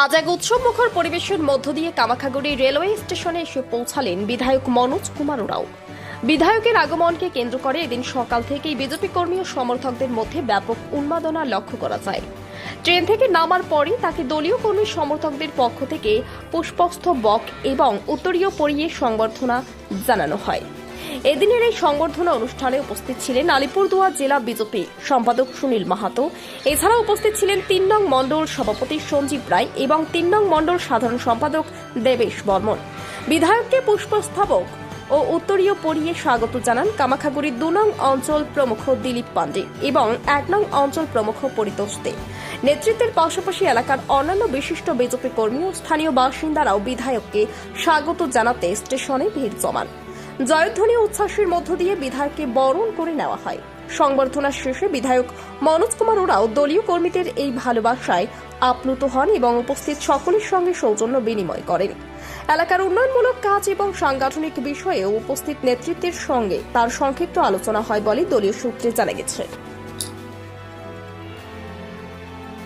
আজ এক উৎসবমুখর পরিবেশের মধ্য দিয়ে কামাখাগুড়ি রেলওয়ে স্টেশনে এসে পৌঁছালেন বিধায়ক মনোজ কুমার ওরাও। বিধায়কের আগমনকে কেন্দ্র করে এদিন সকাল থেকেই বিজেপি কর্মী ও সমর্থকদের মধ্যে ব্যাপক উন্মাদনা লক্ষ্য করা যায়। ট্রেন থেকে নামার পরই তাকে দলীয় কর্মী সমর্থকদের পক্ষ থেকে পুষ্পস্তবক এবং উত্তরীয় পরিয়ে সংবর্ধনা জানানো হয়। এদিনের এই সংবর্ধনা অনুষ্ঠানে উপস্থিত ছিলেন আলিপুরদুয়ার জেলা বিজেপি সম্পাদক সুনীল মাহাতো। এছাড়া উপস্থিত ছিলেন ৩ নং মণ্ডল সভাপতি সঞ্জীব রায় এবং ৩ নং মণ্ডল সাধারণ সম্পাদক দেবেশ বর্মন। বিধায়ককে পুষ্পস্তবক ও উত্তরীয় পরিয়ে স্বাগত জানান কামাখাগুড়ির ২ নং অঞ্চল প্রমুখ দিলীপ পাণ্ডে এবং ১ নং অঞ্চল প্রমুখ পরিতোষ দে। নেতৃত্বের পাশাপাশি এলাকার অন্যান্য বিশিষ্ট বিজেপি কর্মী ও স্থানীয় বাসিন্দারাও বিধায়ককে স্বাগত জানাতে স্টেশনে ভিড় জমান। জয়ধ্বনি উচ্ছ্বাসের মধ্য দিয়ে বিধায়ককে বরণ করে নেওয়া হয়। সংবর্ধনা শেষে বিধায়ক মনোজ কুমার ওরাও দলীয় কর্মীদের এই ভালোবাসায় আপ্লুত হন এবং উপস্থিত সকলের সঙ্গে সৌজন্য বিনিময় করেন। এলাকার উন্নয়নমূলক কাজ এবং সাংগঠনিক বিষয়ে উপস্থিত নেতৃত্বের সঙ্গে তার সংক্ষিপ্ত আলোচনা হয় বলে দলীয় সূত্রে জানা গেছে।